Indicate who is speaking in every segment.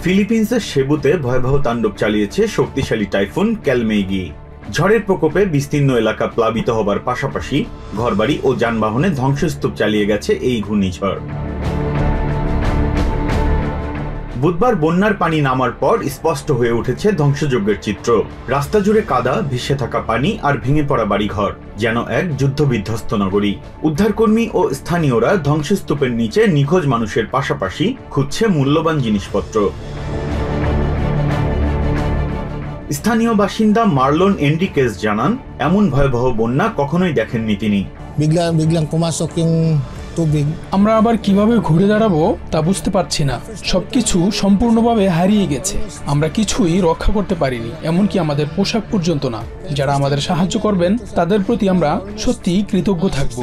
Speaker 1: ফিলিপিন্সের সেবুতে ভয়াবহ তাণ্ডব চালিয়েছে শক্তিশালী টাইফুন ক্যালমেইগি। ঝড়ের প্রকোপে বিস্তীর্ণ এলাকা প্লাবিত হবার পাশাপাশি ঘরবাড়ি ও যানবাহনে ধ্বংসস্তূপ চালিয়ে গেছে এই ঘূর্ণিঝড়। বুধবার বন্যার পানি নামার পর স্পষ্ট হয়ে উঠেছে ধ্বংসযজ্ঞের চিত্র। রাস্তা জুড়ে কাদা, ভেসে থাকা পানি আর ভেঙে পড়া বাড়িঘর, যেন এক যুদ্ধবিধ্বস্ত নগরী। উদ্ধারকর্মী ও স্থানীয়রা ধ্বংসস্তূপের নিচে নিখোঁজ মানুষের পাশাপাশি খুঁজছে মূল্যবান জিনিসপত্র। স্থানীয় বাসিন্দা মার্লন এন্রিকেস জানান, এমন ভয়াবহ বন্যা কখনোই দেখেননি তিনি।
Speaker 2: আমরা আবার কিভাবে ঘুরে দাঁড়াবো তা বুঝতে পারছি না। সবকিছু সম্পূর্ণভাবে হারিয়ে গেছে। আমরা কিছুই রক্ষা করতে পারিনি, এমনকি আমাদের পোশাক পর্যন্ত না। যারা আমাদের সাহায্য করবেন তাদের প্রতি আমরা সত্যি কৃতজ্ঞ থাকব।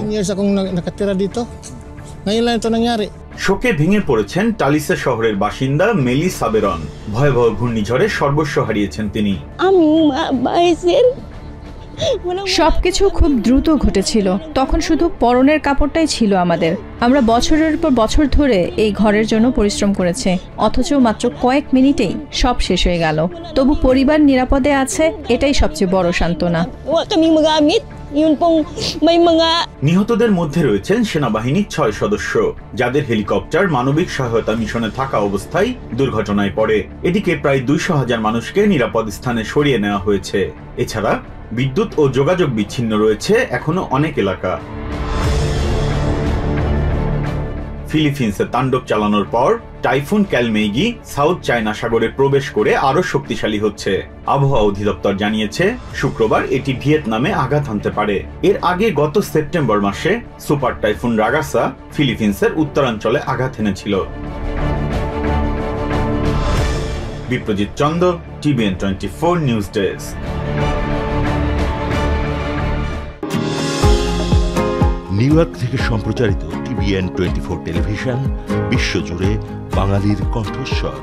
Speaker 1: শোকে ভেঙে পড়েছেন টালিসা শহরের বাসিন্দা মেলি সাবেরন। ভয়াবহ ঘূর্ণিঝড়ে সর্বস্ব হারিয়েছেন তিনি।
Speaker 3: সবকিছু খুব দ্রুত ঘটেছিল। তখন শুধু পরনের কাপড়টাই ছিল আমাদের। আমরা বছরের পর বছর ধরে এই ঘরের জন্য পরিশ্রম করেছে, অথচ মাত্র কয়েক মিনিটেই সব শেষ হয়ে গেল। তবু পরিবার নিরাপদে আছে, এটাই সবচেয়ে বড় সান্ত্বনা।
Speaker 1: নিহতদের মধ্যে রয়েছেন সেনাবাহিনীর 6 সদস্য, যাদের হেলিকপ্টার মানবিক সহায়তা মিশনে থাকা অবস্থায় দুর্ঘটনায় পড়ে। এদিকে প্রায় 200,000 মানুষকে নিরাপদ স্থানে সরিয়ে নেওয়া হয়েছে। এছাড়া বিদ্যুৎ ও যোগাযোগ বিচ্ছিন্ন রয়েছে এখনো অনেক এলাকা। ফিলিপিন্সে তাণ্ডব চালানোর পর টাইফুন ক্যালমেইগি সাউথ চায়না সাগরে প্রবেশ করে আরো শক্তিশালী হচ্ছে। আবহাওয়া অধিদপ্তর জানিয়েছে শুক্রবার এটি ভিয়েতনামে আঘাত হানতে পারে। এর আগে গত সেপ্টেম্বর মাসে সুপার টাইফুন রাগাসা ফিলিপিন্সের উত্তরাঞ্চলে আঘাত এনেছিল। বিপ্রজিৎ চন্দ্র, TVN 24 news desk.
Speaker 4: New York থেকে সম্প্রচারিত TVN 24 টেলিভিশন বিশ্বজুড়ে বাঙালির কণ্ঠস্বর।